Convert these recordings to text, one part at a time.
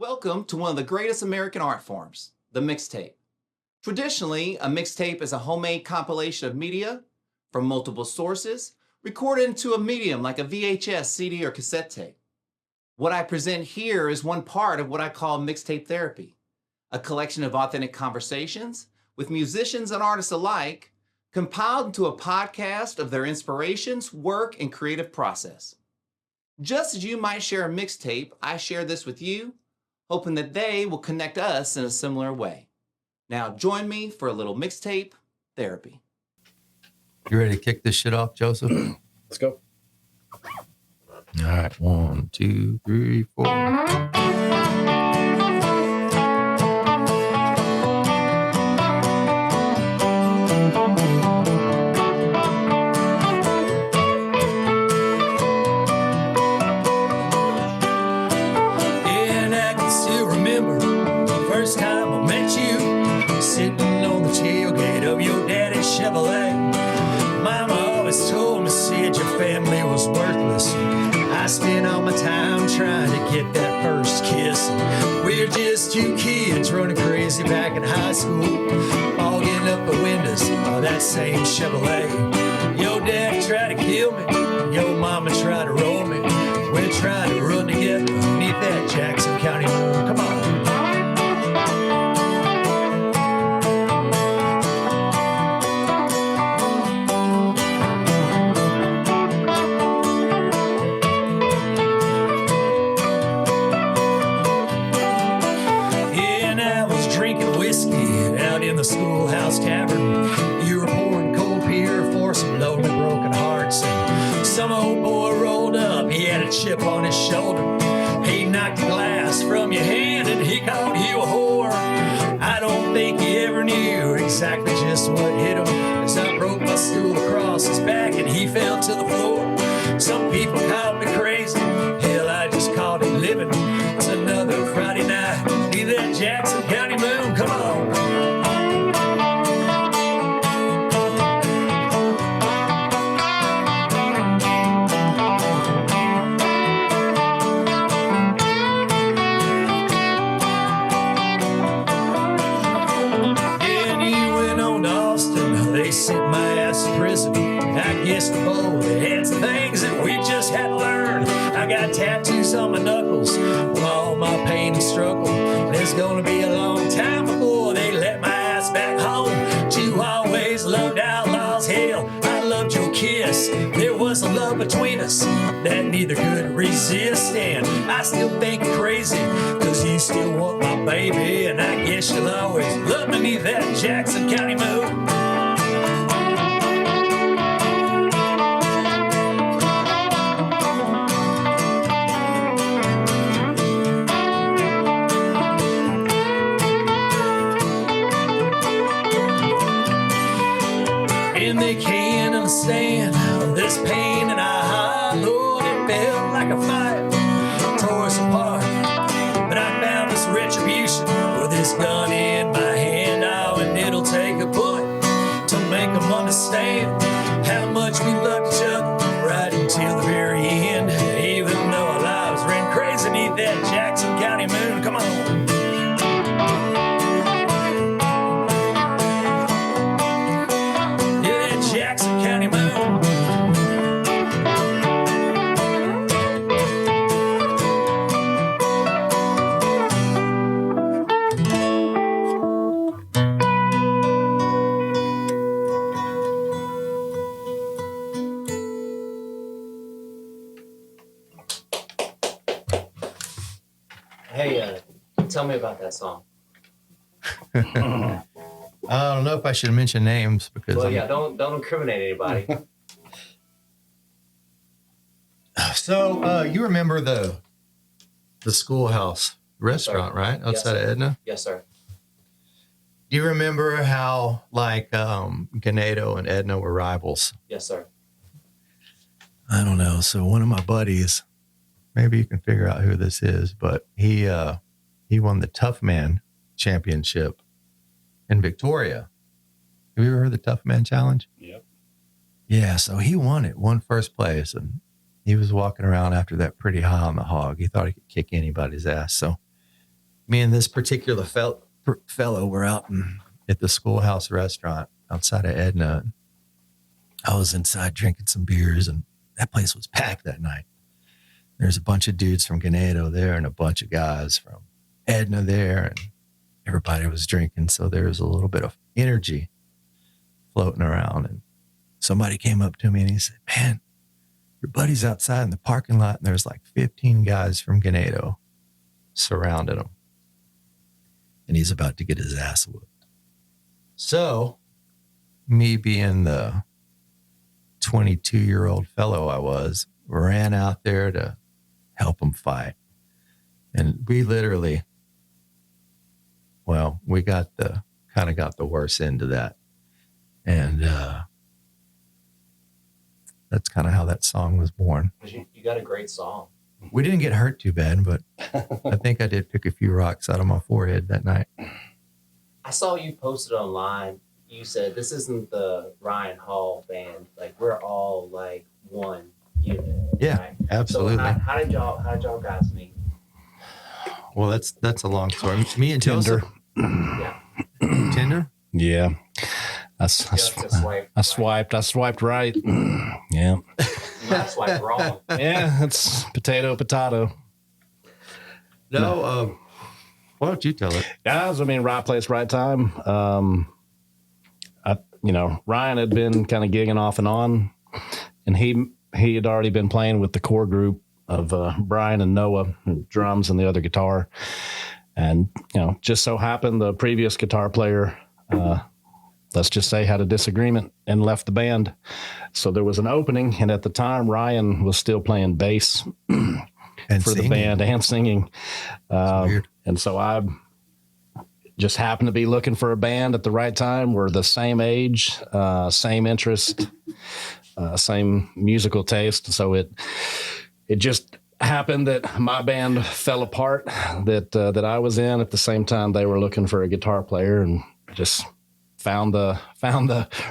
Welcome to one of the greatest American art forms, the mixtape. Traditionally, a mixtape is a homemade compilation of media from multiple sources recorded into a medium like a VHS, CD, or cassette tape. What I present here is one part of what I call Mixtape Therapy, a collection of authentic conversations with musicians and artists alike, compiled into a podcast of their inspirations, work, and creative process. Just as you might share a mixtape, I share this with you, hoping that they will connect us in a similar way. Now join me for a little Mixtape Therapy. You ready to kick this shit off, Joseph? Let's go. All right, 1, 2, 3, 4. I spent all my time trying to get that first kiss. We're just two kids running crazy back in high school, fogging up the windows of that same Chevrolet. Your daddy tried to kill me, your mama tried to roll me. We're trying to run together beneath that Jackson County moon. Come on. Schoolhouse tavern, you were pouring cold beer for some lonely broken hearts. And some old boy rolled up, he had a chip on his shoulder. He knocked the glass from your hand and he called you a whore. I don't think he ever knew exactly just what hit him, as I broke my stool across his back and he fell to the floor. Some people called me crazy, hell, I just called it living. It's another Friday night, be that Jackson County moon, come on. It's things that we just had to learn. I got tattoos on my knuckles with all my pain and struggle. There's gonna be a long time before they let my ass back home. You always loved outlaws, hell, I loved your kiss. There was a love between us that neither could resist. And I still think you're crazy, cause you still want my baby. And I guess you'll always love me beneath that Jackson County moon. They can't understand this pain in our heart. Lord, it felt like a fire, tore us apart. But I found this retribution with this gun in my hand. Oh, and it'll take a bullet to make them understand how much we loved each other right until the very end. Even though our lives ran crazy beneath that Jackson County moon. Come on. Hey, tell me about that song. I don't know if I should mention names because. Well, yeah, don't incriminate anybody. So you remember the Schoolhouse restaurant, right? Outside of Edna? Yes, sir. Do you remember how like Ganado and Edna were rivals? Yes, sir. I don't know. So one of my buddies, maybe you can figure out who this is, but he won the Tough Man Championship in Victoria. Have you ever heard the Tough Man Challenge? Yep. Yeah, so he won first place, and he was walking around after that pretty high on the hog. He thought he could kick anybody's ass. So me and this particular fellow were out at the Schoolhouse restaurant outside of Edna. I was inside drinking some beers, and that place was packed that night. There's a bunch of dudes from Ganado there and a bunch of guys from Edna there, and everybody was drinking. So there was a little bit of energy floating around. And somebody came up to me and he said, man, your buddy's outside in the parking lot, and there's like 15 guys from Ganado surrounded him. And he's about to get his ass whooped. So me being the 22-year-old fellow I was, ran out there to help him fight. And we literally, well, we got the worst end of that. And that's kind of how that song was born. You got a great song. We didn't get hurt too bad, but I think I did pick a few rocks out of my forehead that night. I saw you posted online. You said, this isn't the Ryan Hall band. Like, we're all like one unit. Yeah, right? absolutely. So how did y'all guys meet? Well, that's a long story. Me and Joseph. Yeah. Tinder? Yeah. I swiped right. Yeah. I swiped wrong. Yeah, it's potato. No, why don't you tell it? Guys, I mean, right place, right time. Ryan had been kind of gigging off and on, and he had already been playing with the core group of Brian and Noah, drums and the other guitar. And, just so happened the previous guitar player, let's just say, had a disagreement and left the band. So there was an opening, and at the time, Ryan was still playing bass And for singing. the band and singing. Weird. And so I just happened to be looking for a band at the right time. We're the same age, same interest, same musical taste. So it just happened that my band fell apart that I was in at the same time they were looking for a guitar player, and just found the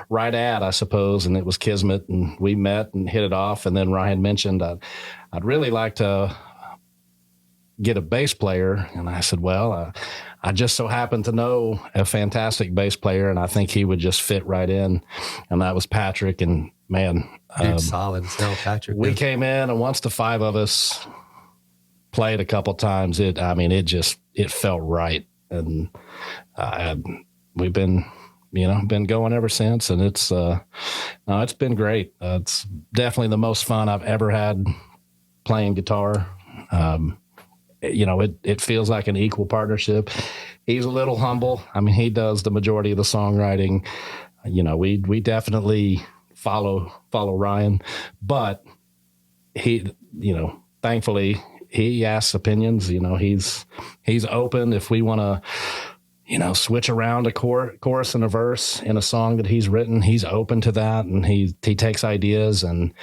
right ad, I suppose, and it was kismet, and we met and hit it off. And then Ryan mentioned I'd really like to get a bass player, and I said, well, I just so happen to know a fantastic bass player, and I think he would just fit right in. And that was Patrick. And man, Dude, solid as hell, Patrick. we came in, and once the five of us played a couple times, it felt right. And we've been going ever since. And it's been great. It's definitely the most fun I've ever had playing guitar. It feels like an equal partnership. He's a little humble. I mean, he does the majority of the songwriting. We definitely follow Ryan, but he, thankfully he asks opinions. He's open if we want to, switch around a chorus and a verse in a song that he's written. He's open to that, and he takes ideas. And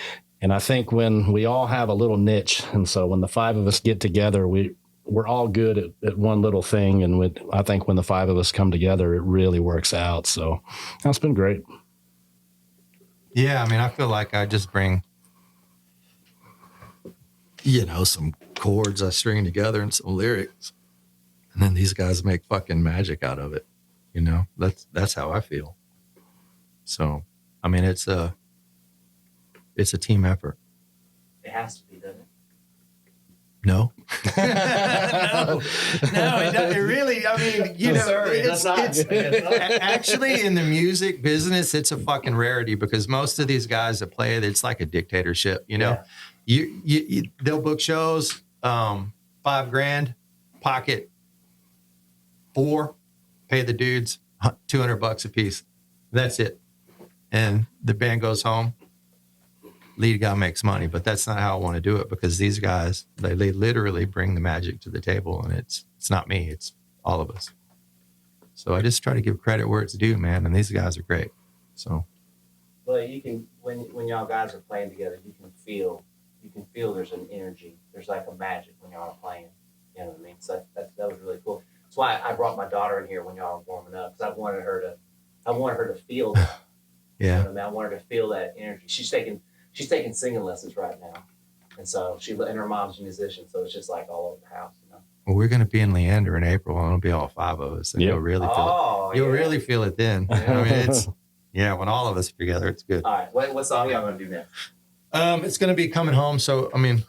I think when we all have a little niche, and so when the five of us get together, we're all good at one little thing. And I think when the five of us come together, it really works out. So that's been great. Yeah, I mean, I feel like I just bring, some chords I string together and some lyrics, and then these guys make fucking magic out of it. That's how I feel. So, I mean, it's a team effort. It has to be, doesn't it? No. No, it really, I mean, Sorry, it's actually in the music business, it's a fucking rarity, because most of these guys that play it, it's like a dictatorship, Yeah. You they'll book shows, $5,000, pocket 4, pay the dudes $200 a piece. That's it. And the band goes home. Lead guy makes money, but that's not how I want to do it, because these guys, they literally bring the magic to the table, and it's not me, it's all of us. So I just try to give credit where it's due, man. And these guys are great. So, Well, you can, when y'all guys are playing together, you can feel there's an energy. There's like a magic when y'all are playing. You know what I mean? So that was really cool. That's why I brought my daughter in here when y'all were warming up, because I wanted her to feel that. yeah. You know what I mean? I wanted her to feel that energy. She's taking singing lessons right now, and so and her mom's a musician, so it's just like all over the house. Well, we're going to be in Leander in April, and it'll be all 5 of us, and Yep. you'll really feel Oh, it. You'll yeah. really feel it then. I mean, it's when all of us are together, it's good. All right. What song y'all gonna do next? It's going to be Coming Home. So, I mean,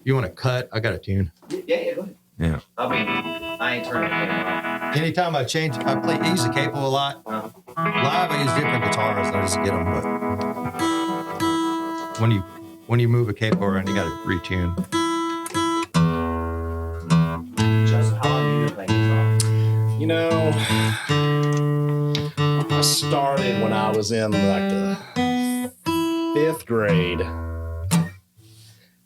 you want to cut? I got a tune. Yeah, go ahead. Yeah. I mean, I ain't turning it on. Anytime I use the capo a lot. Uh-huh. Live, I use different guitars. I just get them, but when you move a capo around, you got to retune. Joseph, how long have you been playing guitar? You know, I started when I was in like the 5th grade,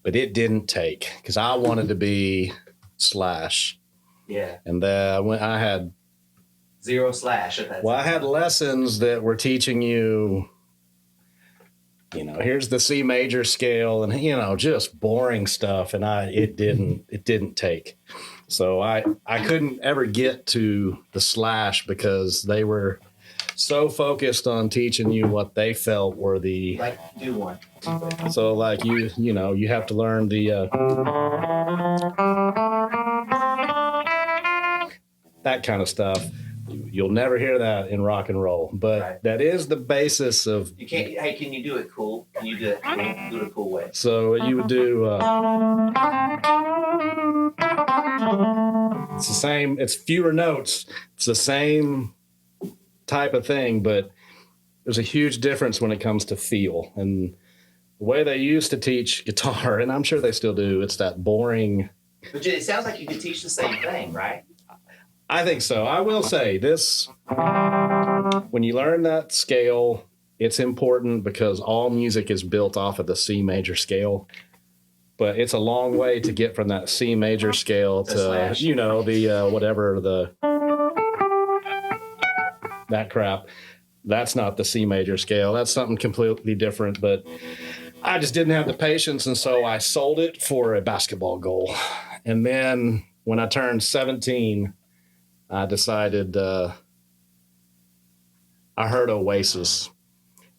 but it didn't take because I wanted to be Slash. Yeah. And when I had Zero Slash at that I time. had lessons that were teaching you, here's the C major scale and, just boring stuff. And it didn't take. So I couldn't ever get to the Slash because they were so focused on teaching you what they felt were the, Like, do one. so like you have to learn the, that kind of stuff. You'll never hear that in rock and roll, but Right. that is the basis of. You can't. Hey, can you do it cool? Can you do it? Do it a cool way. So you would do. It's the same. It's fewer notes. It's the same type of thing, but there's a huge difference when it comes to feel and the way they used to teach guitar, and I'm sure they still do. It's that boring. But it sounds like you could teach the same thing, right? I think so. I will say this. When you learn that scale, it's important because all music is built off of the C major scale. But it's a long way to get from that C major scale to, Slash. that crap. That's not the C major scale. That's something completely different. But I just didn't have the patience. And so I sold it for a basketball goal. And then when I turned 17, I decided I heard Oasis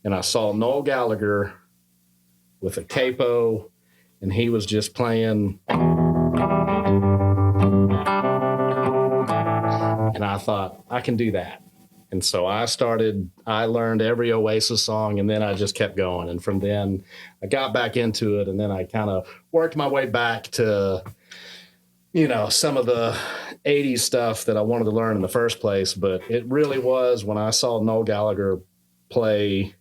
and I saw Noel Gallagher with a capo and he was just playing. And I thought, I can do that. And so I learned every Oasis song and then I just kept going. And from then I got back into it and then I kind of worked my way back to, some of the 80s stuff that I wanted to learn in the first place. But it really was when I saw Noel Gallagher play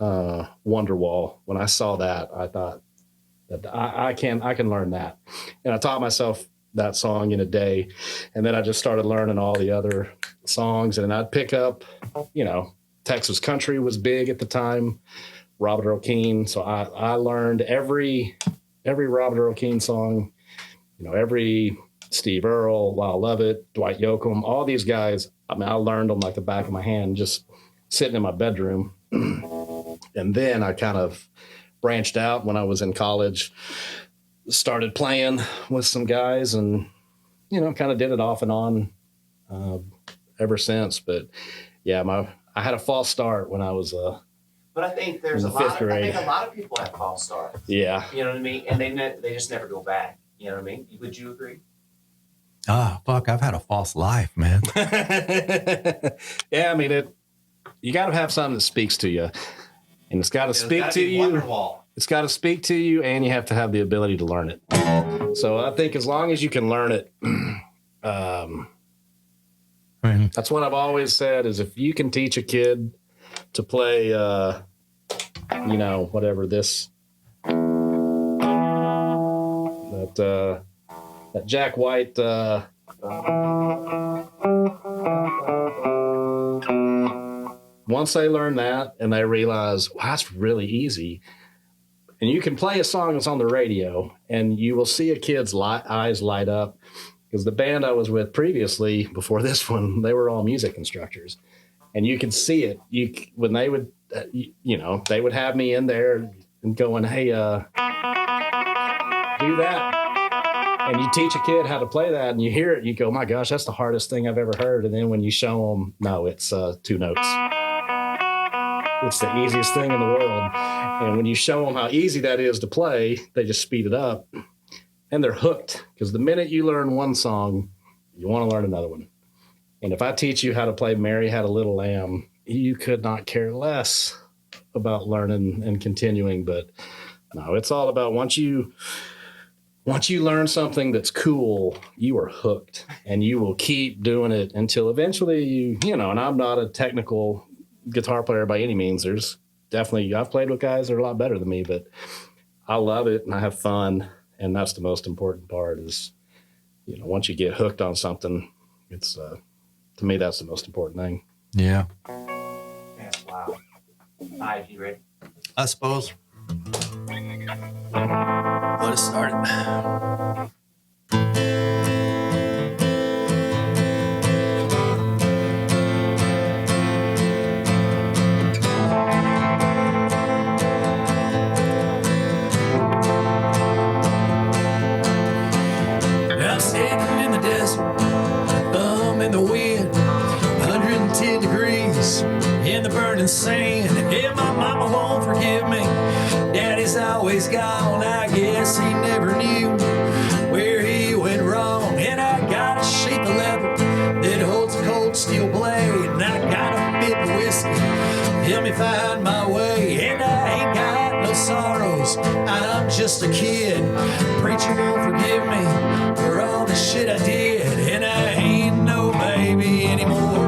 Wonderwall. When I saw that, I thought that I can learn that. And I taught myself that song in a day. And then I just started learning all the other songs. And I'd pick up, Texas country was big at the time, Robert Earl Keen. So I learned every Robert Earl Keen song, every Steve Earle, Lyle Lovett, Dwight Yoakam, all these guys. I mean, I learned them like the back of my hand, just sitting in my bedroom. And then I kind of branched out when I was in college, started playing with some guys and, kind of did it off and on ever since. But yeah, I had a false start when I was But I think there's in a the lot. fifth grade. I think a lot of people have false starts. yeah. You know what I mean? And they just never go back. You know what I mean? Would you agree? Ah, fuck, I've had a false life, man. Yeah, I mean you got to have something that speaks to you. And it's got to speak to you. Wonderwall. It's got to speak to you, and you have to have the ability to learn it. So I think as long as you can learn it, I mean, that's what I've always said is if you can teach a kid to play, whatever this, that Jack White, once they learn that and they realize, wow, that's really easy. And you can play a song that's on the radio and you will see a kid's eyes light up because the band I was with previously before this one, they were all music instructors and you can see it. When they would, they would have me in there and going, hey, do that. And you teach a kid how to play that and you hear it, you go, my gosh, that's the hardest thing I've ever heard. And then when you show them, no, it's 2 notes. It's the easiest thing in the world. And when you show them how easy that is to play, they just speed it up. And and they're hooked, because the minute you learn one song, you want to learn another one. And if I teach you how to play Mary Had a Little Lamb, you could not care less about learning and continuing. But no, it's all about once you learn something that's cool, you are hooked, and you will keep doing it until eventually you know, and I'm not a technical guitar player by any means. There's definitely, I've played with guys that are a lot better than me, but I love it and I have fun. And that's the most important part is, you know, once you get hooked on something, it's, to me, that's the most important thing. Yeah. Yeah, wow. All right, you ready? I suppose. Let us start it. I'm standing in the desert, thumb in the wind, 110 degrees in the burning sand. Yeah, my mama won't forgive me. Daddy's always gone. I guess he never knew where he went wrong. And I got a sheath of leather that holds a cold steel blade, and I got a bit of whiskey help me find my way. And I ain't got no sorrows, I'm just a kid. Preacher won't forgive me for all the shit I did, and I ain't no baby anymore.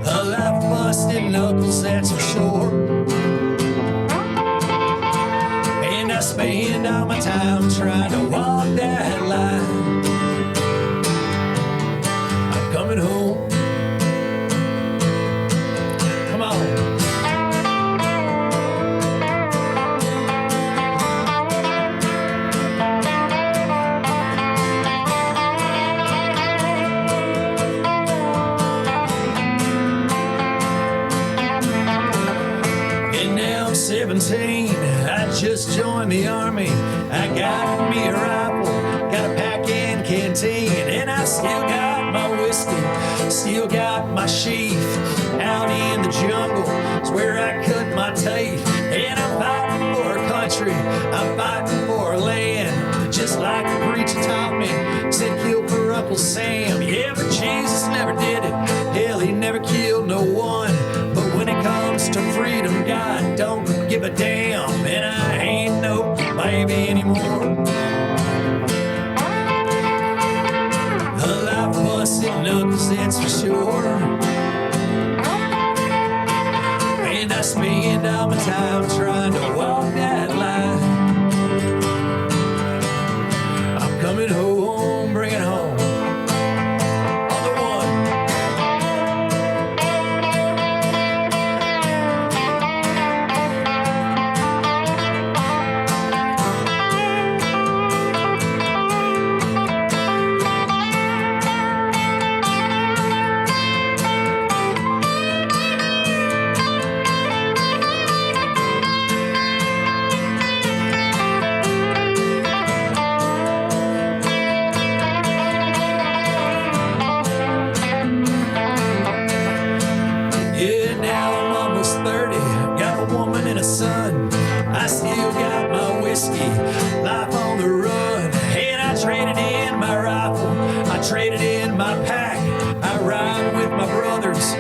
A life busted knuckles, that's for sure. And I spend all my time trying to walk that line. I'm coming home. Come on. And now I'm 17, I just joined the army. I got me a rifle, got a pack and canteen, and I still got my whiskey, still got my sheath. Out in the jungle is where I cut my teeth. And I'm fighting for a country, I'm fighting for a land. Just like the preacher taught me, said kill for Uncle Sam. Yeah, but Jesus never did it, hell, he never killed no one. But when it comes to freedom, God don't give a damn. And I ain't no baby anymore. A life busted knuckles, that's for sure. And I spend all my time trying to walk that line. I'm coming home, bring it home. On the one. Yeah, now I'm almost 30, got a woman and a son. I still got my whiskey, life on the run. And I traded in my rifle, I traded in my pack. I ride with my brothers,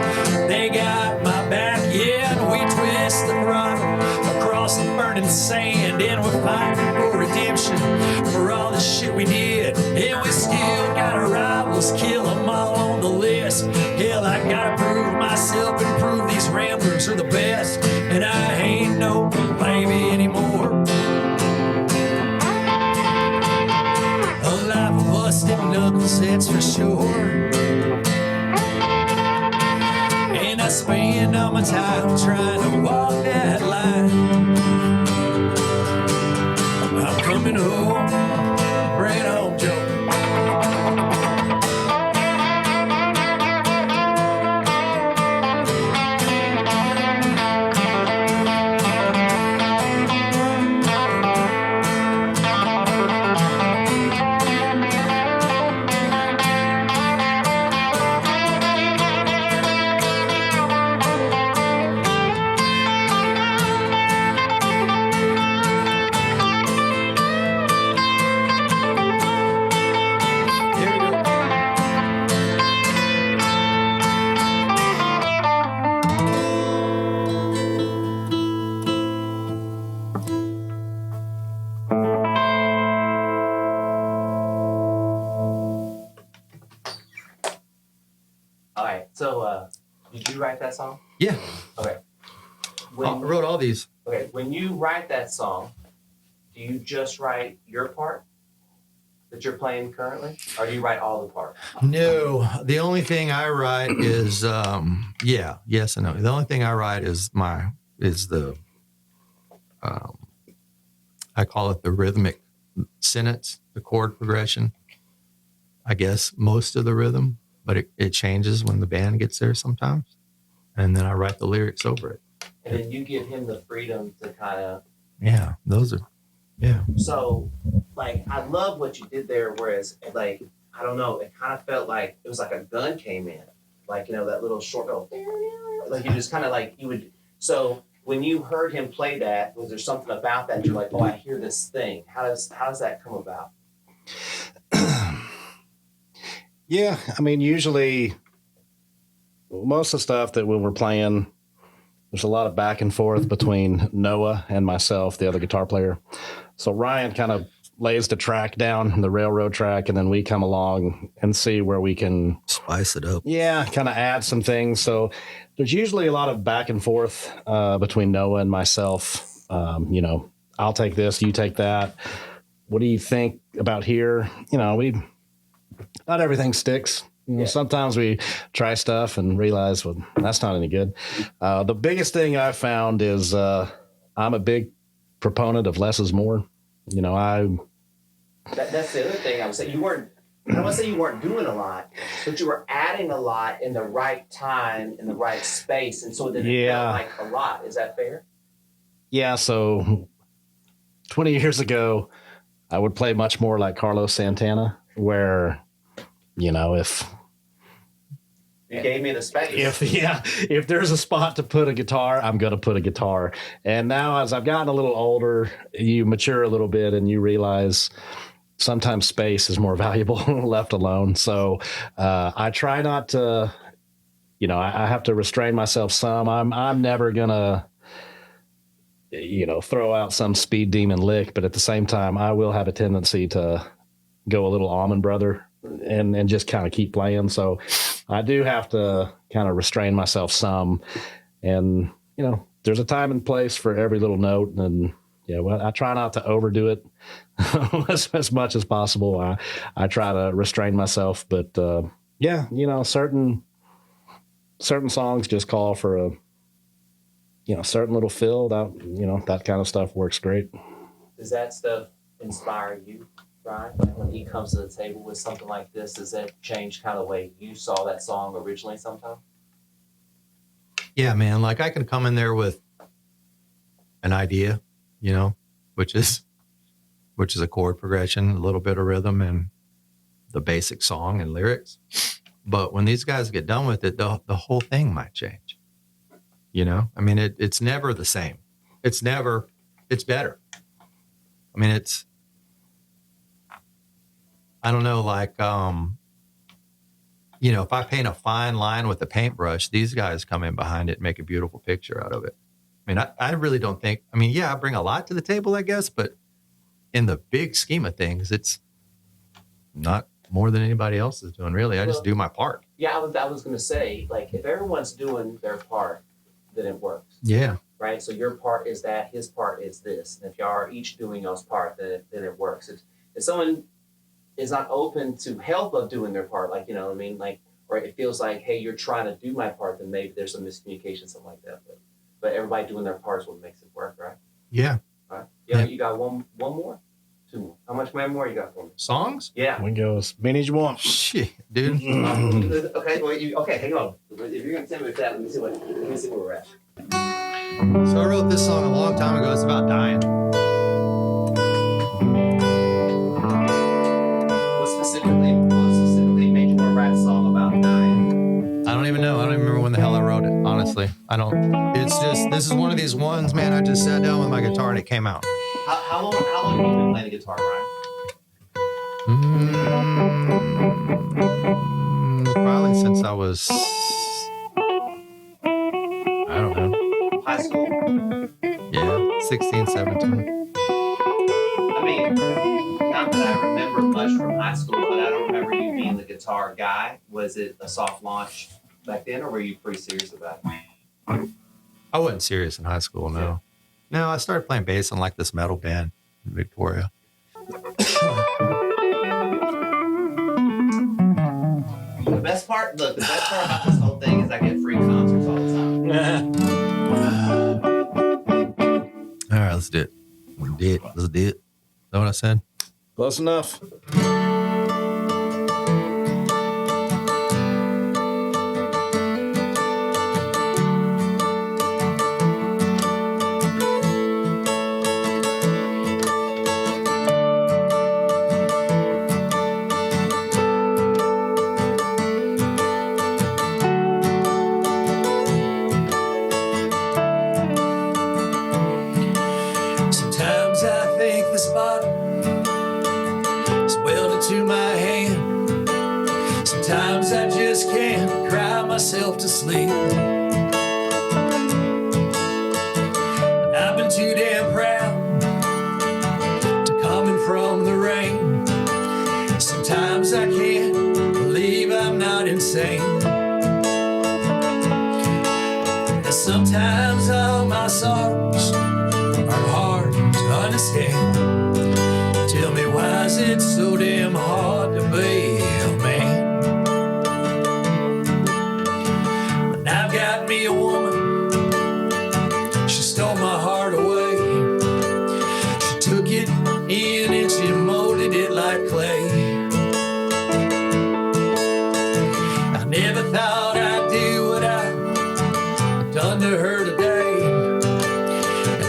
they got my back. Yeah, and we twist the throttle across the burning sand. And we're fighting for redemption for all the shit we did. And we still got our rivals, kill them all on the list. Hell, I gotta prove myself and prove these Ramblers are the best. And I ain't no baby anymore. A life of busted knuckles, that's for sure. And I spend all my time trying to walk that line. I'm coming home, bring it home, Joe. All right. So, did you write that song? Yeah. Okay. I wrote all these. Okay. When you write that song, do you just write your part that you're playing currently, or do you write all the parts? No, the only thing I write is yes and no. The only thing I write is the I call it the rhythmic sentence, the chord progression. I guess most of the rhythm, but it changes when the band gets there sometimes. And then I write the lyrics over it. And then you give him the freedom to kind of. Yeah, those are, yeah. So, like, I love what you did there, whereas, like, I don't know, it kind of felt like it was like a gun came in. Like, you know, that little short little, like, you just kind of like, you would. So, when you heard him play that, was there something about that you're like, oh, I hear this thing? How does that come about? Yeah, I mean, usually most of the stuff that when we're playing, there's a lot of back and forth between Noah and myself, the other guitar player. So Ryan kind of lays the track down, the railroad track, and then we come along and see where we can Spice it up. Yeah, kind of add some things. So there's usually a lot of back and forth between Noah and myself. You know, I'll take this, you take that. What do you think about here? You know, not everything sticks. You know, sometimes we try stuff and realize, well, that's not any good. The biggest thing I've found is I'm a big proponent of less is more. You know, That's the other thing I would say. I don't want to say you weren't doing a lot, but you were adding a lot in the right time, in the right space, and so then it felt like a lot. Is that fair? Yeah, so 20 years ago, I would play much more like Carlos Santana, where, you know, if you gave me the space. If there's a spot to put a guitar, I'm going to put a guitar. And now as I've gotten a little older, you mature a little bit and you realize sometimes space is more valuable left alone. So I try not to, you know, I have to restrain myself some. I'm never going to, you know, throw out some speed demon lick, but at the same time, I will have a tendency to go a little Allman Brother and just kind of keep playing. So I do have to kind of restrain myself some. And, you know, there's a time and place for every little note. And yeah, well, I try not to overdo it as much as possible. I try to restrain myself, but yeah, you know, certain songs just call for a, you know, certain little fill that, you know, that kind of stuff works great. Does that stuff inspire you, Brian? Like when he comes to the table with something like this, does that change kind of the way you saw that song originally sometime? Yeah, man. Like I can come in there with an idea, you know, which is a chord progression, a little bit of rhythm, and the basic song and lyrics. But when these guys get done with it, the whole thing might change. You know, I mean, it's never the same. It's better. I mean, I don't know, like, you know, if I paint a fine line with a paintbrush, these guys come in behind it and make a beautiful picture out of it. I mean, I really don't think, I mean, yeah, I bring a lot to the table, I guess, but in the big scheme of things, it's not more than anybody else is doing, really. I just do my part. Yeah, I was going to say, like, if everyone's doing their part, then it works. Yeah. Right? So your part is that, his part is this. And if y'all are each doing y'all's part, then it works. If someone is not open to help of doing their part, like, you know what I mean? Like, or it feels like, hey, you're trying to do my part, then maybe there's some miscommunication, something like that. But everybody doing their part is what makes it work, right? Yeah. All right. Yeah, you got one more? Two more. How much more you got for me? Songs? Yeah. We go as many as you want. Shit, dude. Okay, well, hang on. If you're gonna tell me that, let me see where we're at. So I wrote this song a long time ago. It's about dying. What specifically made you want to write a song about dying? I don't even know. I don't even remember when the hell I wrote it, honestly. I don't. It's just, this is one of these ones, man. I just sat down with my guitar and it came out. How long have you been playing the guitar, Ryan? Probably since I was, I don't know. High school? Yeah, 16, 17. I mean, not that I remember much from high school, but I don't remember you being the guitar guy. Was it a soft launch back then, or were you pretty serious about it? I wasn't serious in high school, no. No, I started playing bass in like this metal band in Victoria. The best part about this whole thing is I get free concerts all the time. All right, let's do it. Let's do it. Is that what I said? Close enough. Sometimes I think this bottle is welded to my hand. Sometimes I just can't cry myself to sleep. And I've been too damn proud to coming from the rain. Sometimes I can't believe I'm not insane. And sometimes all my sorrows are hard to understand. Tell me, why is it so damn hard to be a man? And I've got me a woman, she stole my heart away. She took it in and she molded it like clay. I never thought I'd do what I've done to her today.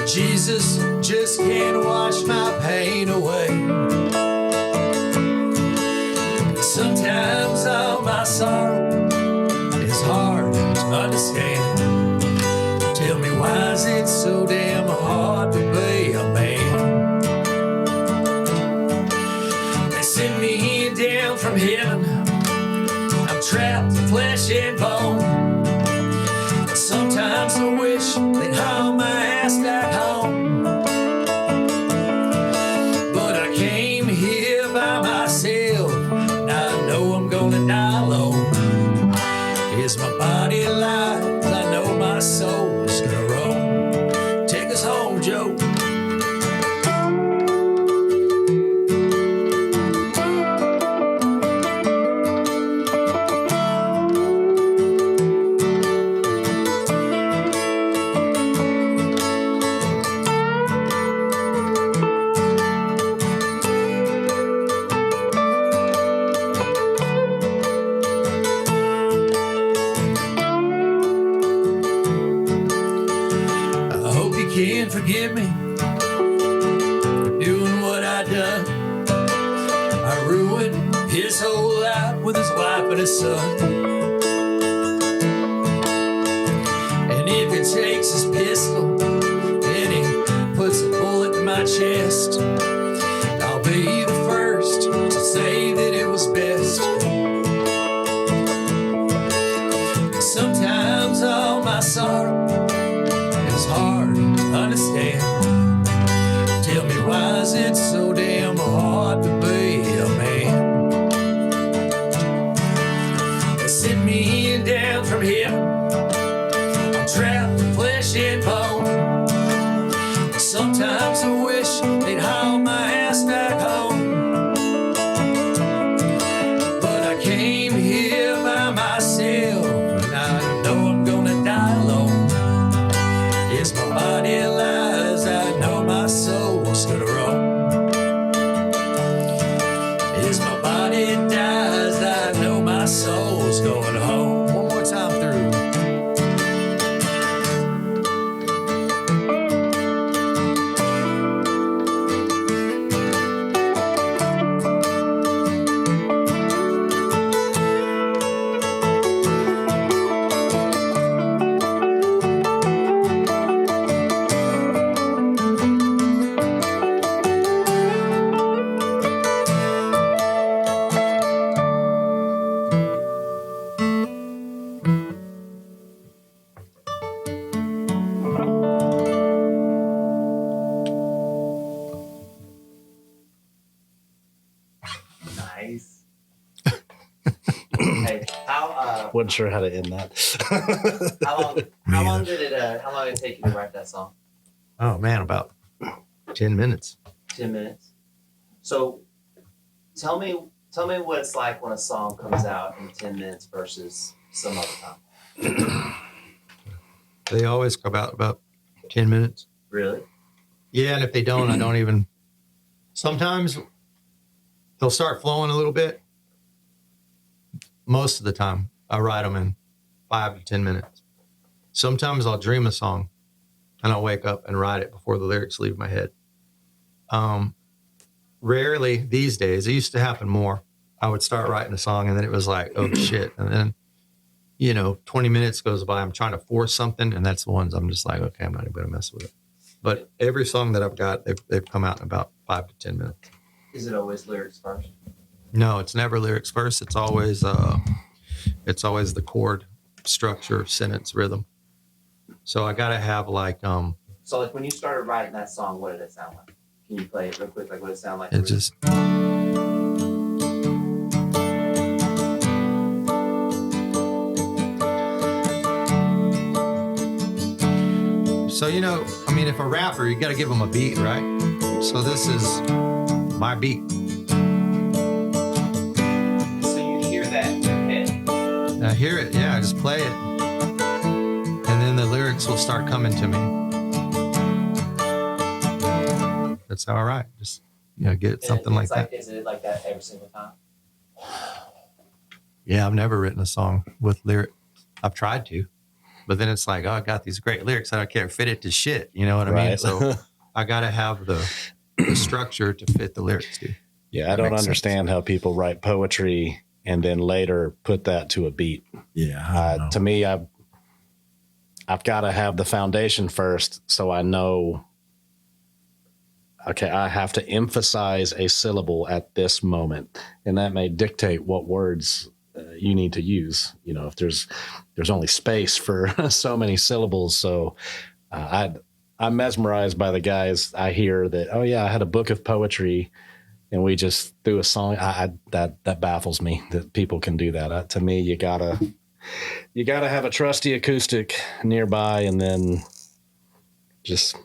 Jesus just can't wash my pain away. Sometimes all my sorrow is hard to understand. Tell me, why is it so damn hard to be a man? They sent me down from heaven, I'm trapped in flesh and bone. Sometimes I wish they'd haul my ass back home. But I came here by myself, and I know I'm gonna die alone. Is my body alive? I know my soul's gonna roam. Take us home, Joe. Can forgive me for doing what I done. I ruined his whole life with his wife and his son. And if he takes his pistol and he puts a bullet in my chest, I'll be the first to say that it was best. Sometimes all my sorrow is hard to understand. Tell me, why is it so damn hard to be a man? They sent me down from heaven, I'm trapped in flesh and bone. Sometimes I wish they'd haul my ass back home. But I came here by myself, and I know I'm gonna die alone. Is my body lies, I know my soul's gonna roam. Is my body dies, I know my soul's going home. One more time through. Hey, how Wasn't sure how to end that. how long did it take you to write that song? Oh man, about 10 minutes. 10 minutes. So tell me what it's like when a song comes out in 10 minutes versus some other time. They always come out about 10 minutes. Really? Yeah, and if they don't, I don't even. Sometimes they'll start flowing a little bit. Most of the time, I write them in 5 to 10 minutes. Sometimes I'll dream a song and I'll wake up and write it before the lyrics leave my head. Rarely these days, it used to happen more. I would start writing a song and then it was like, oh shit. And then, 20 minutes goes by, I'm trying to force something. And that's the ones I'm just like, okay, I'm not even going to mess with it. But every song that I've got, they've come out in about 5 to 10 minutes. Is it always lyrics first? No, it's never lyrics first. It's always the chord structure, sentence, rhythm. So I gotta have So like when you started writing that song, what did it sound like? Can you play it real quick? Like what did it sound like? it just. So if a rapper, you gotta give them a beat, right? So this is my beat. So you hear that in your head. I hear it, yeah. I just play it, and then the lyrics will start coming to me. That's how I write. Just get something like that. Is it like that every single time? Yeah, I've never written a song with lyrics. I've tried to, but then it's like, oh, I got these great lyrics and I can't fit it to shit. You know what I mean? So I got to have the structure to fit the lyrics to. Yeah, I don't understand how people write poetry and then later put that to a beat. Yeah, to me, I've got to have the foundation first, so I know. Okay, I have to emphasize a syllable at this moment, and that may dictate what words you need to use. If there's only space for so many syllables. So I'm mesmerized by the guys I hear that, oh yeah, I had a book of poetry and we just threw a song. That baffles me that people can do that. To me, you gotta have a trusty acoustic nearby and then just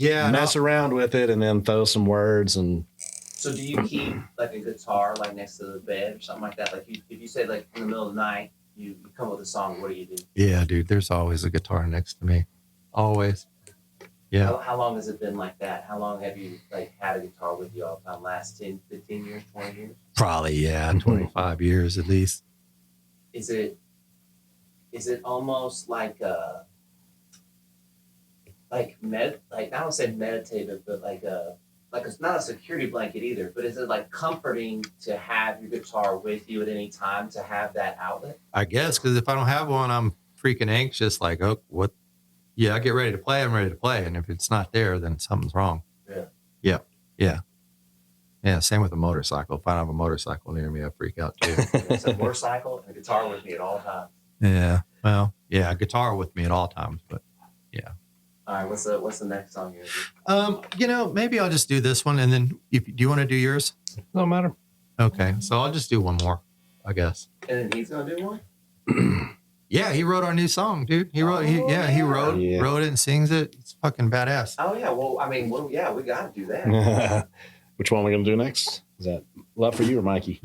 mess around with it and then throw some words. And so do you keep like a guitar like next to the bed or something like that? Like if you say like in the middle of the night, you come up with a song, what do you do? Yeah, dude, there's always a guitar next to me. Always. Yeah. How long has it been like that? How long have you like had a guitar with you all the time? Last 10, 15 years, 20 years? Probably, yeah, 25 years at least. Is it almost like I don't say meditative, but like it's not a security blanket either, but is it like comforting to have your guitar with you at any time to have that outlet? I guess, because if I don't have one, I'm freaking anxious. Like, oh, what? Yeah, I get ready to play. I'm ready to play. And if it's not there, then something's wrong. Yeah. Yeah. Yeah. Yeah. Same with a motorcycle. If I don't have a motorcycle near me, I freak out too. It's a motorcycle and a guitar with me at all times. Yeah. Well, yeah, a guitar with me at all times, but yeah. All right. What's the next song you're gonna do? Maybe I'll just do this one, and then do you want to do yours? no matter. Okay, so I'll just do one more, I guess. And then he's gonna do one? Yeah, he wrote our new song, dude. He wrote it and sings it. It's fucking badass. Oh yeah. Well, I mean, we gotta do that. Which one are we going to do next? Is that love for you or Mikey?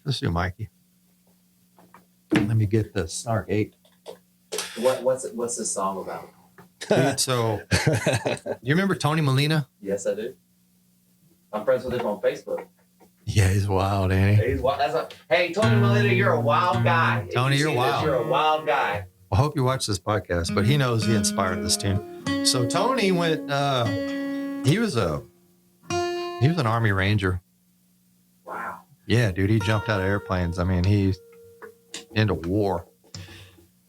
Let's do Mikey. Let me get the Snark 8. What's this song about? Dude, so you remember Tony Molina? Yes, I do. I'm friends with him on Facebook. Yeah, he's wild, ain't he? He's wild. Hey, Tony Molina, you're a wild guy. Tony, you're wild. You're a wild guy. I hope you watch this podcast, but he knows he inspired this tune. So Tony went. He was an Army Ranger. Wow. Yeah, dude, he jumped out of airplanes. I mean, he's into war.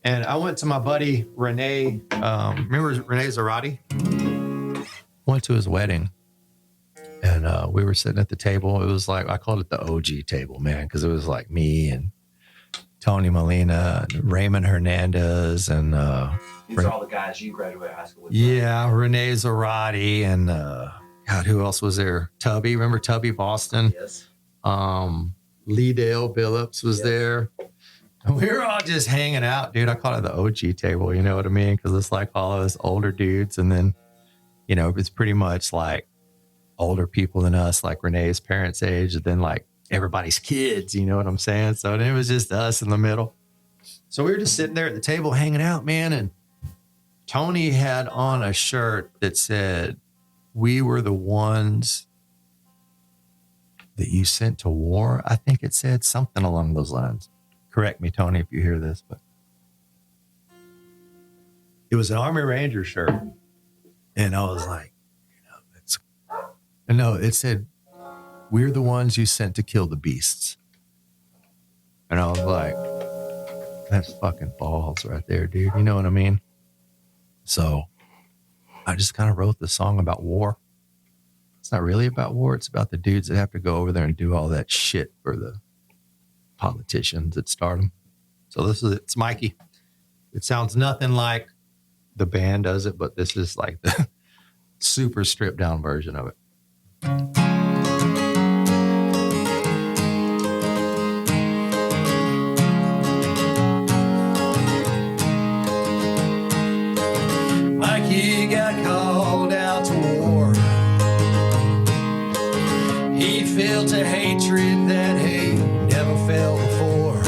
And I went to my buddy Renee. Remember Renee Zarati? Went to his wedding, and we were sitting at the table. It was like, I called it the OG table, man, because it was like me and Tony Molina, and Raymond Hernandez, and these are all the guys you graduated high school with. Yeah, Renee Zarati, and God, who else was there? Tubby, remember Tubby Boston? Yes. Lee Dale Billups was there. We were all just hanging out, dude. I call it the OG table, you know what I mean? Because it's like all of us older dudes. And then, you know, it's pretty much like older people than us, like Renee's parents' age, and then like everybody's kids, you know what I'm saying? So it was just us in the middle. So we were just sitting there at the table hanging out, man. And Tony had on a shirt that said, "We were the ones that you sent to war." I think it said something along those lines. Correct me, Tony, if you hear this, but it was an Army Ranger shirt. And I was like, it said, "We're the ones you sent to kill the beasts." And I was like, that's fucking balls right there, dude. You know what I mean? So I just kind of wrote the song about war. It's not really about war. It's about the dudes that have to go over there and do all that shit for the politicians that start them. So it's Mikey. It sounds nothing like the band does it, but this is like the super stripped down version of it. Mikey got called out to war. He felt a hatred that he never felt before.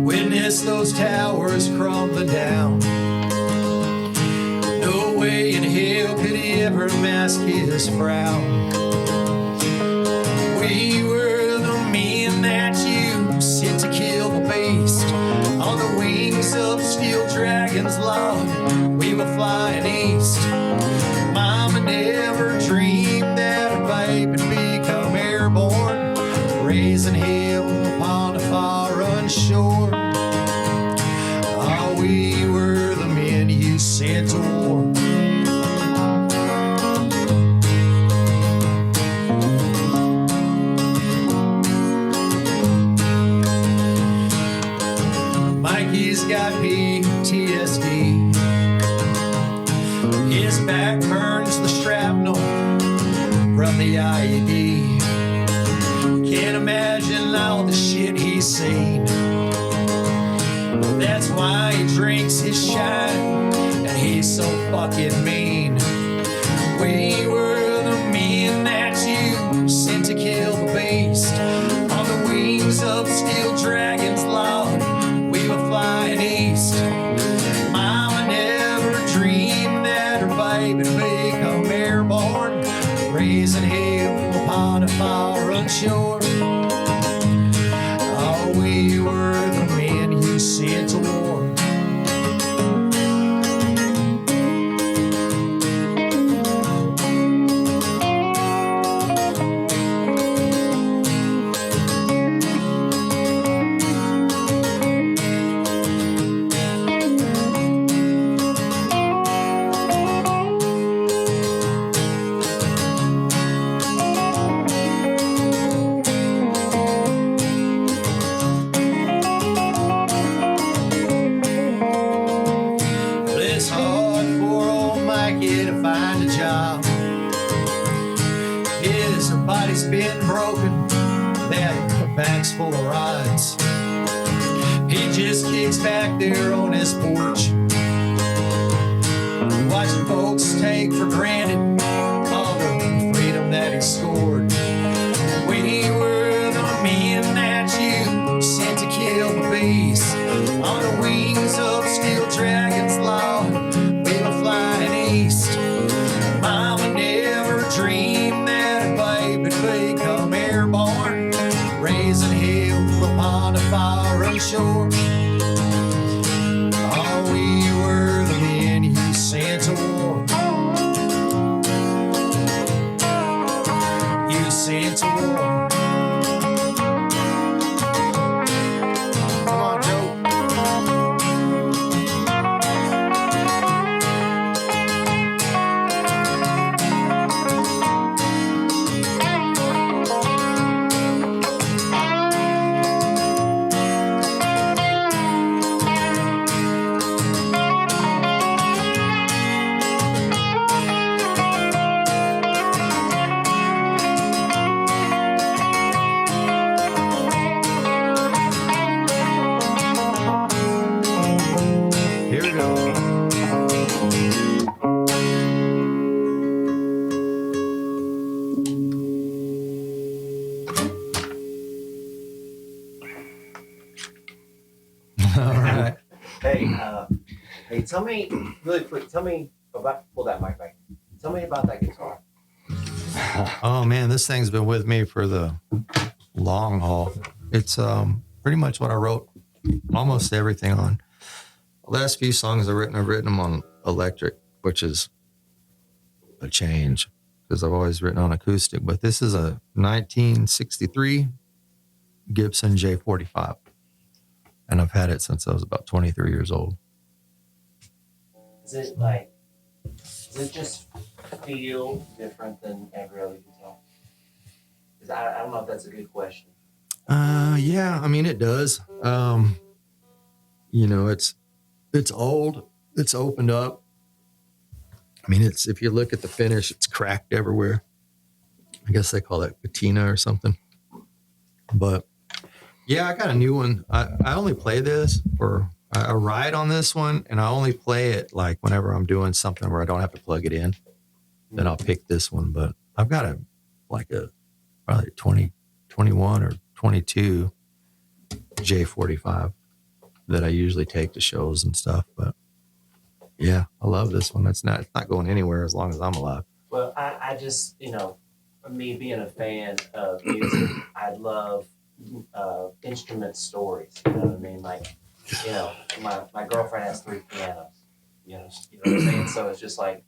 Witnessed those towers crumbling down. No way in hell could he ever mask his frown. We were the men that you sent to kill the beast. On the wings of steel dragons, Lord, we were flying east. Mama never dreamed that her baby would become airborne, raising hell upon a far-run shore. Oh, we were the men you sent to war. Mikey's got PTSD. His back burns the shrapnel from the IED. Can't imagine all the shit he's seen. That's why he drinks his shine, and he's so fucking mean. We were the men that you sent to kill the beast. On the wings of steel dragons, Lord, we were flying east. Mama never dreamed that her baby would become airborne, raising hell upon a far-run shore. Oh, we were the men you sent to war. Been broken, that back's full of rods. He just kicks back there on his porch, watching folks take for granted all the freedom that he scored. We were the men that you sent to kill the beast. On the wings of steel dragons, Lord, we were flying east. Mama never dreamed that her baby would become airborne, raising hell upon a far-run shore. Oh, we were the men you sent to war. You sent to war. Come on, Joe. Hey, tell me really quick. Tell me about pull that mic back. Tell me about that guitar. Oh man, this thing's been with me for the long haul. It's pretty much what I wrote almost everything on. The last few songs I've written them on electric, which is a change because I've always written on acoustic. But this is a 1963 Gibson J45, and I've had it since I was about 23 years old. Does it just feel different than every other guitar? Because I don't know if that's a good question. Yeah, I mean it does. You know, it's old. It's opened up. I mean, if you look at the finish, it's cracked everywhere. I guess they call that patina or something. But yeah, I got a new one. I only play this I ride on this one, and I only play it like whenever I'm doing something where I don't have to plug it in. Then I'll pick this one. But I've got a probably 21 or 22 J45 that I usually take to shows and stuff. But yeah, I love this one. It's not going anywhere as long as I'm alive. Well, I just, me being a fan of music, I love instrument stories. You know what I mean? Like, my girlfriend has 3 pianos. You know what I'm saying? So it's just like,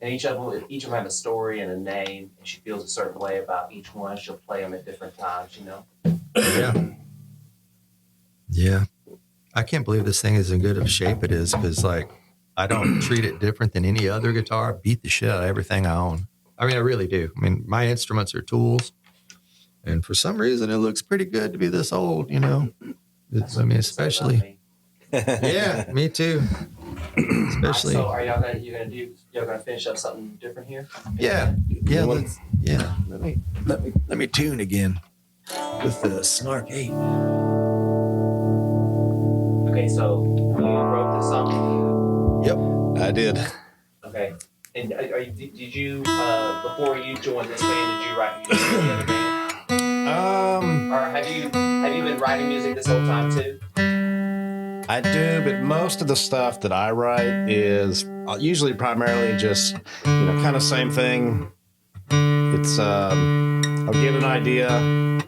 and each of them have a story and a name, and she feels a certain way about each one. She'll play them at different times, Yeah. Yeah. I can't believe this thing is in good of shape it is, because like I don't treat it different than any other guitar. I beat the shit out of everything I own. I mean, I really do. I mean, my instruments are tools, and for some reason it looks pretty good to be this old, especially. Yeah, me too. Especially. So are y'all gonna finish up something different here? Yeah. Let me tune again with the Snark 8. Okay, so you wrote this song? Yep, I did. Okay, and did you before you joined this band, did you write music for the other band? Or have you been writing music this whole time too? I do, but most of the stuff that I write is usually primarily just, kind of same thing. It's, I'll get an idea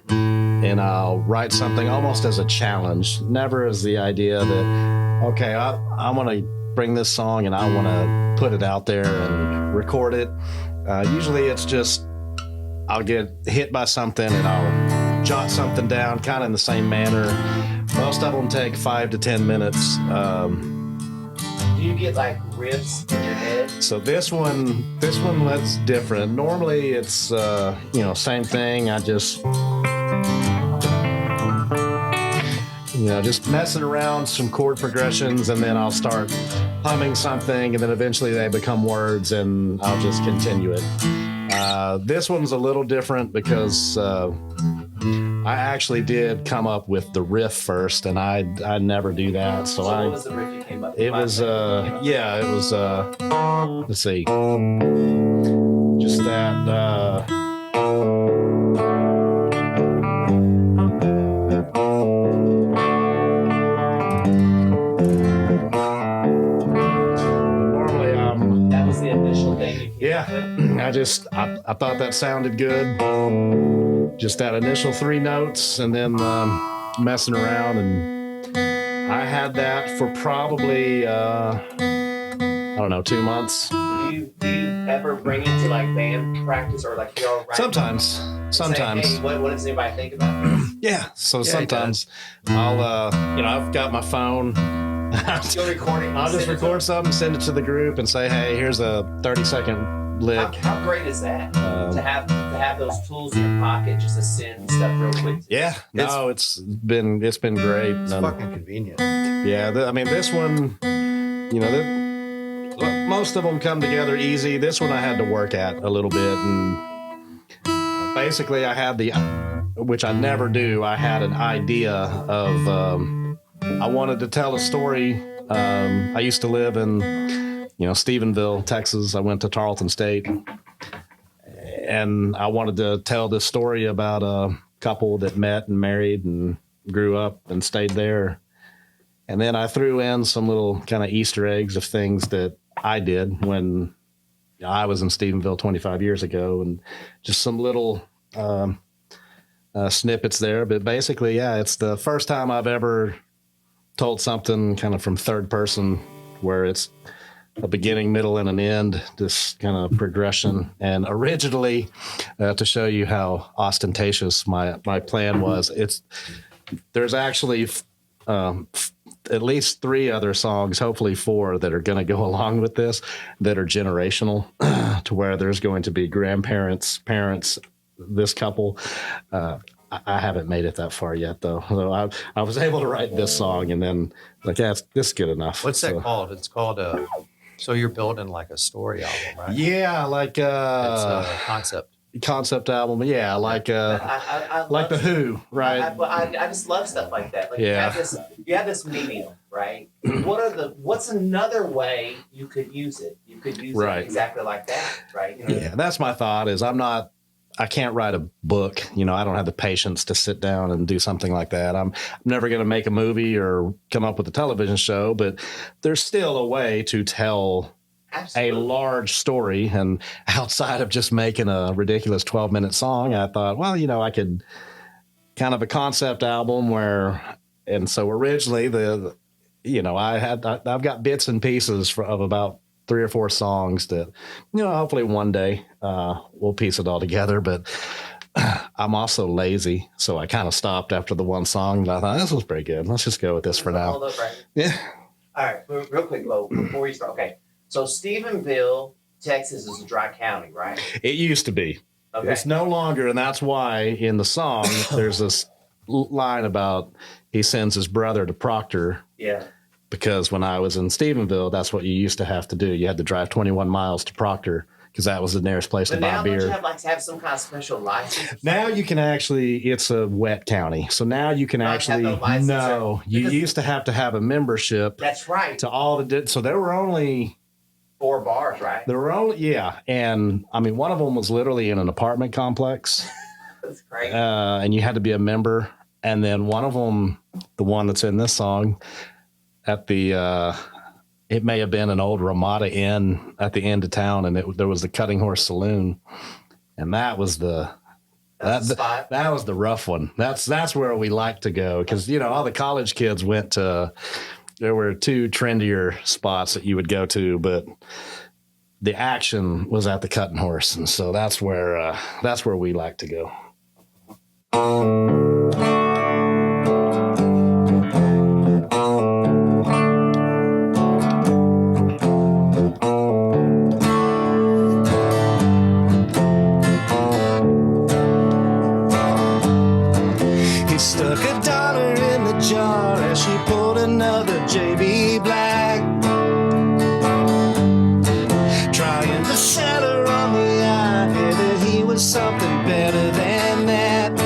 and I'll write something almost as a challenge, never as the idea that, okay, I want to bring this song and I want to put it out there and record it. Usually it's just, I'll get hit by something and I'll jot something down kind of in the same manner. Most of them take 5 to 10 minutes. Do you get like riffs in your head? So this one that's different. Normally it's same thing. I just just messing around some chord progressions, and then I'll start humming something, and then eventually they become words, and I'll just continue it. This one's a little different because I actually did come up with the riff first, and I never do that. So what was the riff you came up with? It was let's see, just that. That was the initial thing. Yeah, I thought that sounded good. Just that initial 3 notes, and then messing around, and I had that for probably 2 months. Do you ever bring it to like band practice or like y'all write? Sometimes. Say, hey, what does anybody think about this? Yeah. So sometimes I'll I've got my phone. You'll record it. I'll just record something, send it to the group, and say, hey, here's a 30-second lick. How great is that to have those tools in your pocket just to send stuff real quick? Yeah, it's been great. It's fucking convenient. Yeah, this one, most of them come together easy. This one I had to work at a little bit, and basically I had which I never do. I had an idea of I wanted to tell a story. I used to live in Stephenville, Texas. I went to Tarleton State, and I wanted to tell this story about a couple that met and married and grew up and stayed there. And then I threw in some little kind of Easter eggs of things that I did when I was in Stephenville 25 years ago, and just some little snippets there. But basically, yeah, it's the first time I've ever told something kind of from third person where it's a beginning, middle, and an end, this kind of progression. And originally, to show you how ostentatious my plan was, there's actually at least 3 other songs, hopefully 4, that are going to go along with this, that are generational, to where there's going to be grandparents, parents, this couple. I haven't made it that far yet, though. So I was able to write this song, and then like, yeah, this is good enough. What's that called? It's called so you're building like a story album, right? Yeah, like It's a concept album. Yeah, like I like the Who, right? I just love stuff like that. Like Yeah. you have this medium, right? What's another way you could use it? You could use Right. it exactly like that, right? You know, Yeah, that's my thought. Is I can't write a book. You know, I don't have the patience to sit down and do something like that. I'm never going to make a movie or come up with a television show, but there's still a way to tell absolutely. a large story. And outside of just making a ridiculous 12-minute song, I thought, well, you know, I could kind of a concept album and so originally I've got bits and pieces of about 3 or 4 songs that, you know, hopefully one day we'll piece it all together. But I'm also lazy, so I kind of stopped after the one song. And I thought, this was pretty good. Let's just go with this for now. Hold up, right? Yeah. All right, real quick, Bo, before you start. Okay, so Stephenville, Texas is a dry county, right? It used to be. Okay. It's no longer, and that's why in the song there's this line about he sends his brother to Proctor. Yeah. Because when I was in Stephenville, that's what you used to have to do. You had to drive 21 miles to Proctor because that was the nearest place to buy beer. But now don't you have some kind of special license? Now you can actually, it's a wet county. So now you can actually, no, you used to have a membership. That's right. To all the, so there were only 4 bars, right? There were only, yeah. And I mean, one of them was literally in an apartment complex. That's crazy. And you had to be a member. And then one of them, the one that's in this song, at the it may have been an old Ramada Inn at the end of town, and there was the Cutting Horse Saloon, and that was that was the rough one. That's where we like to go, because you know all the college kids went to. There were 2 trendier spots that you would go to, but the action was at the Cutting Horse, and so that's where we like to go. Stuck $1 in the jar as she pulled another JB Black, trying to sell her on the idea that he was something better than that.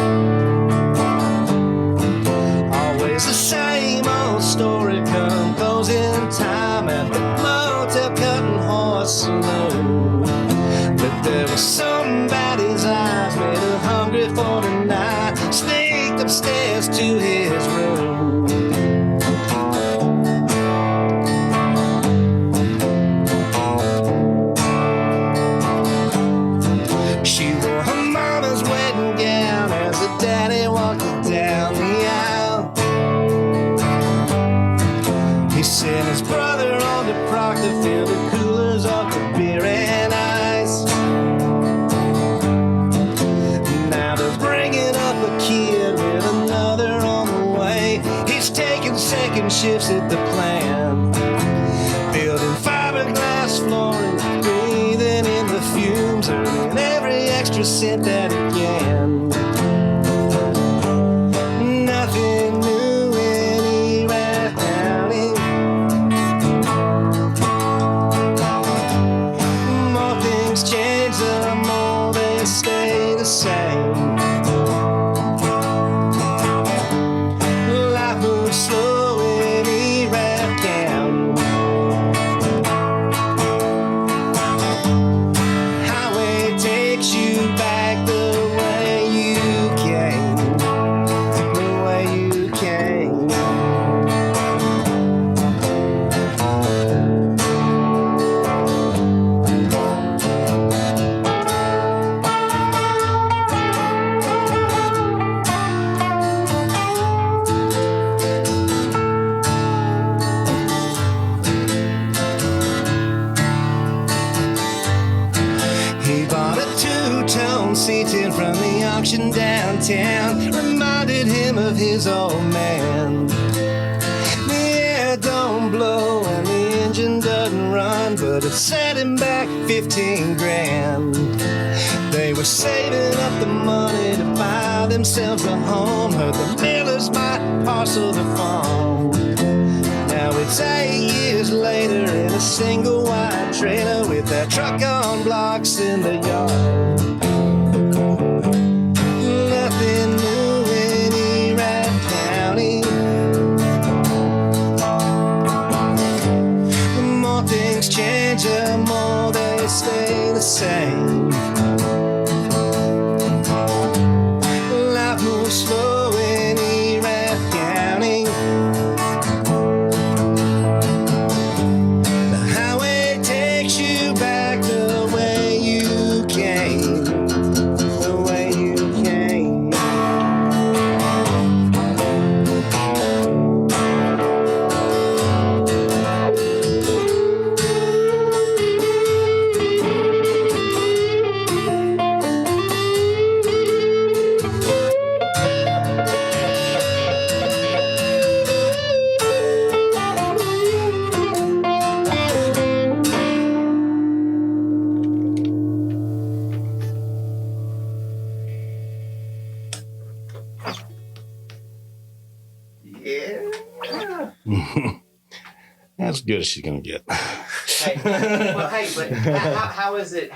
Always the same old story come closing time at the Motel Cutting Horse Saloon. But there was somebody's eyes made her hungry for the night, sneaked upstairs to his room. She wore her mama's wedding gown as her daddy walked her down the aisle. He sent his brother on to Proctor, fill the coolers up with beer and ice. Now they're bringing up a kid with another on the way. He's taking second shifts at the plant, building fiberglass flooring, breathing in the fumes, earning every extra cent that he can. Nothing new in Erath County. More things change, the more they stay the same. Life moves slow in Erath County. Highway takes you back the auction downtown reminded him of his old man. The air don't blow and the engine doesn't run, but it set him back 15 grand. They were saving up the money to buy themselves a home. Heard the Millers might parcel the farm. Now it's 8 years later in a single wide trailer with that truck on blocks in the yard. Nothing new in Erath County. The more things change, the more they stay the same. Life moves slow in Erath County. The highway takes you back the way you came. The way you came. That's as good as she's gonna get. Hey, but how is it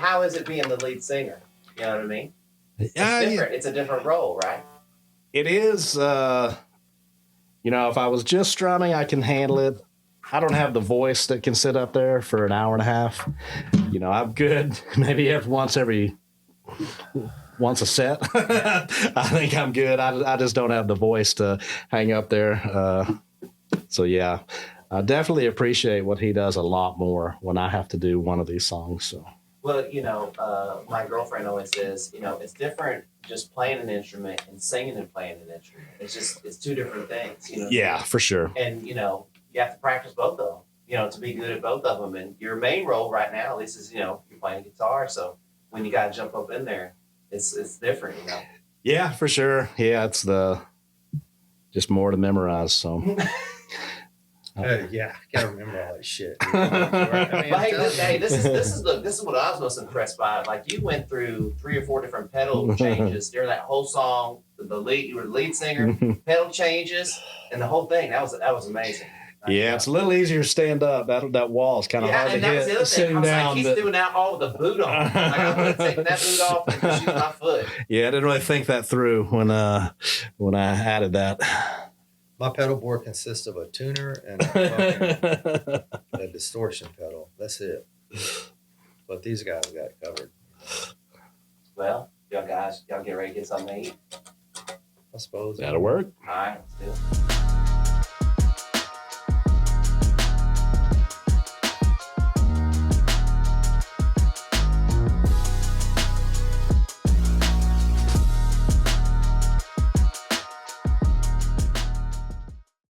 being the lead singer? You know what I mean? It's different. It's a different role, right? It is. If I was just strumming, I can handle it. I don't have the voice that can sit up there for an hour and a half. I'm good. Maybe once a set. I think I'm good. I just don't have the voice to hang up there. So yeah, I definitely appreciate what he does a lot more when I have to do one of these songs. So. Well, my girlfriend always says, it's different just playing an instrument and singing and playing an instrument. It's two different things. Yeah, for sure. And, you have to practice both of them, to be good at both of them. And your main role right now, at least, is, you're playing guitar. So when you got to jump up in there, it's different, Yeah, for sure. Yeah, it's just more to memorize. So. Yeah, gotta remember all that shit. This is what I was most impressed by. Like, you went through 3 or 4 different pedal changes during that whole song. You were the lead singer, pedal changes, and the whole thing. That was amazing. Yeah, it's a little easier to stand up. That wall is kind of hard to hit sitting down. He's doing that all with the boot on. Like, I would have taken that boot off and just use my foot. Yeah, I didn't really think that through when I added that. My pedal board consists of a tuner and a distortion pedal. That's it. But these guys got it covered. Well, y'all get ready to get something to eat? I suppose. That'll work. All right, let's do it.